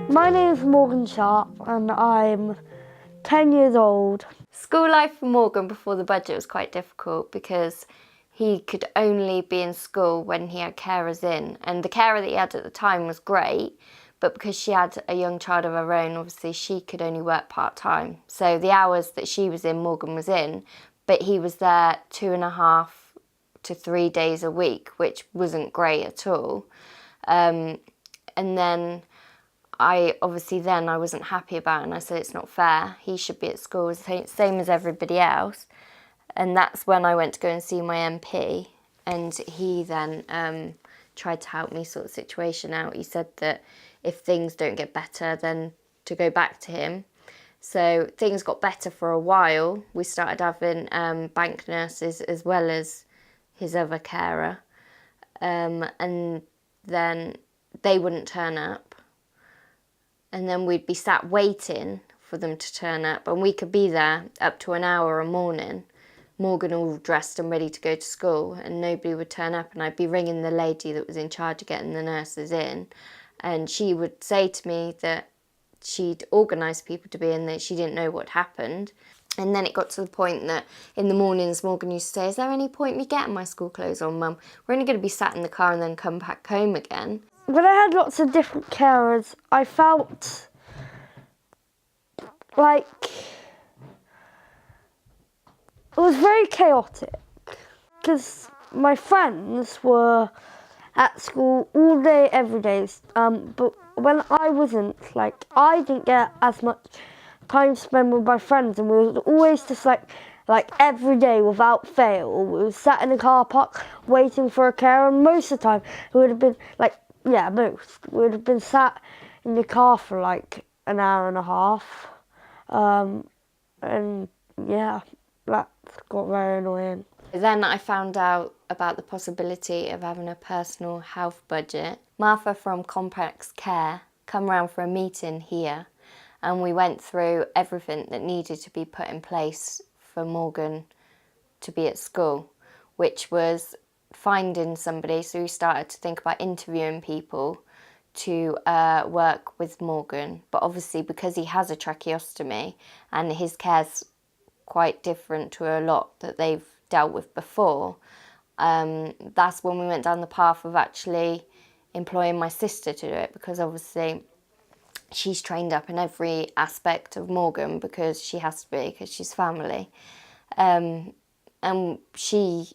My name is Morgan Sharp and I'm 10 years old. School life for Morgan before the budget was quite difficult because he could only be in school when he had carers in, and the carer that he had at the time was great, but because she had a young child of her own, obviously she could only work part-time. So the hours that she was in, Morgan was in, but he was there 2.5 to 3 days a week, which wasn't great at all. And then I wasn't happy about it, and I said it's not fair. He should be at school same as everybody else. And that's when I went to go and see my MP, and he then tried to help me sort the situation out. He said that if things don't get better, then to go back to him. So things got better for a while. We started having bank nurses as well as his other carer, and then they wouldn't turn up. And then we'd be sat waiting for them to turn up, and we could be there up to an hour a morning, Morgan all dressed and ready to go to school, and nobody would turn up, and I'd be ringing the lady that was in charge of getting the nurses in, and she would say to me that she'd organised people to be in, that she didn't know what happened. And then it got to the point that in the mornings Morgan used to say, "Is there any point me getting my school clothes on, Mum? We're only going to be sat in the car and then come back home again." When I had lots of different carers, I felt like it was very chaotic because my friends were at school all day, every day. But when I wasn't, I didn't get as much time to spend with my friends, and we were always just like every day without fail, we were sat in the car park waiting for a carer, and most of the time it would have been we would have been sat in the car for an hour and a half. And yeah, that got very annoying. Then I found out about the possibility of having a personal health budget. Martha from Complex Care come round for a meeting here, and we went through everything that needed to be put in place for Morgan to be at school, which was finding somebody. So we started to think about interviewing people to work with Morgan, but obviously because he has a tracheostomy and his care's quite different to a lot that they've dealt with before, that's when we went down the path of actually employing my sister to do it, because obviously she's trained up in every aspect of Morgan because she has to be, because she's family. And she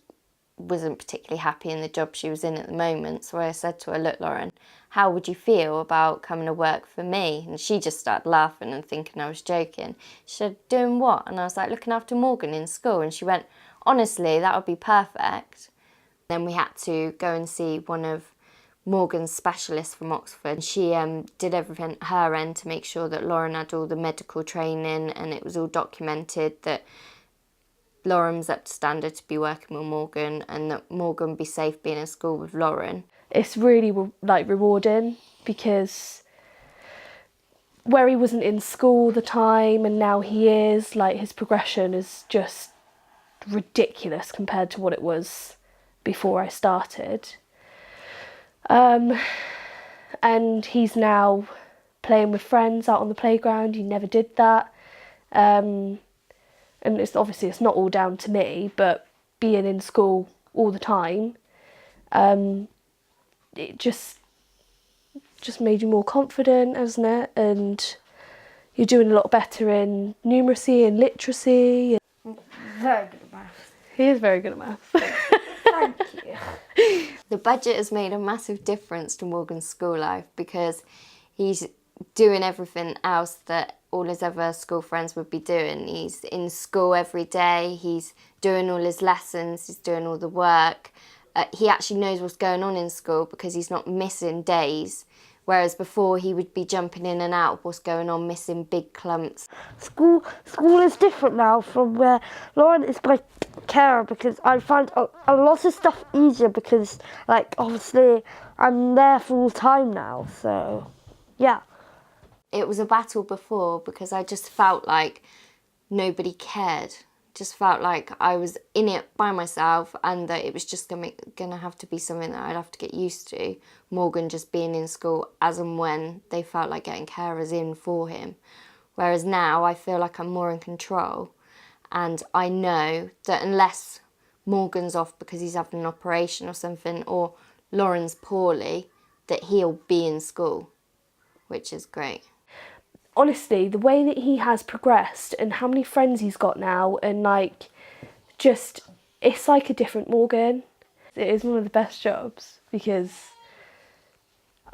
wasn't particularly happy in the job she was in at the moment, so I said to her, "Look, Lauren, how would you feel about coming to work for me?" And she just started laughing and thinking I was joking. She said, "Doing what?" And I was like, "Looking after Morgan in school." And she went, "Honestly, that would be perfect." Then we had to go and see one of Morgan's specialists from Oxford. She did everything at her end to make sure that Lauren had all the medical training, and it was all documented that Lauren was up to standard to be working with Morgan, and that Morgan would be safe being in school with Lauren. It's really rewarding, because where he wasn't in school all the time and now he is, his progression is just ridiculous compared to what it was before I started. And he's now playing with friends out on the playground. He never did that. And it's not all down to me, but being in school all the time, it just made you more confident, hasn't it? And you're doing a lot better in numeracy and literacy. Very good at maths. He is very good at maths. Thank you. The budget has made a massive difference to Morgan's school life, because he's doing everything else that all his other school friends would be doing. He's in school every day, he's doing all his lessons, he's doing all the work. He actually knows what's going on in school because he's not missing days, whereas before he would be jumping in and out of what's going on, missing big clumps. School is different now from where Lauren is my carer, because I find a lot of stuff easier because, obviously I'm there full time now, so yeah. It was a battle before because I just felt like nobody cared. just felt like I was in it by myself, and that it was just gonna have to be something that I'd have to get used to. Morgan just being in school as and when they felt like getting carers in for him. Whereas now I feel like I'm more in control, and I know that unless Morgan's off because he's having an operation or something, or Lauren's poorly, that he'll be in school, which is great. Honestly, the way that he has progressed and how many friends he's got now, and like, just, it's like a different Morgan. It is one of the best jobs because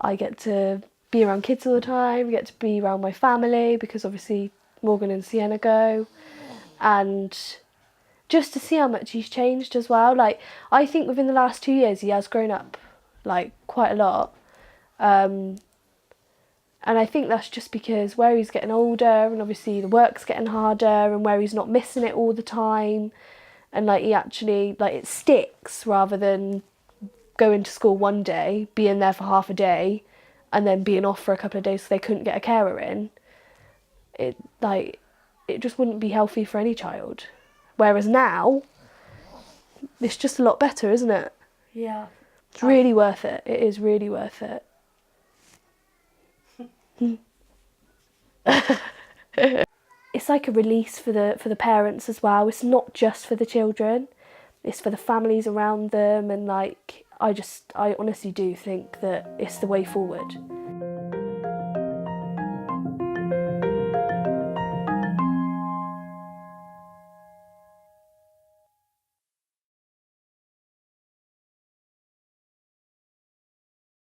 I get to be around kids all the time, get to be around my family because obviously Morgan and Sienna go, and just to see how much he's changed as well. Like, I think within the last 2 years he has grown up like quite a lot. And I think that's just because where he's getting older, and obviously the work's getting harder, and where he's not missing it all the time, and like he actually, like, it sticks rather than going to school one day, being there for half a day, and then being off for a couple of days so they couldn't get a carer in. It just wouldn't be healthy for any child. Whereas now, it's just a lot better, isn't it? Yeah. It's really worth it. It is really worth it. It's like a release for the parents as well. It's not just for the children, it's for the families around them, and like I honestly do think that it's the way forward.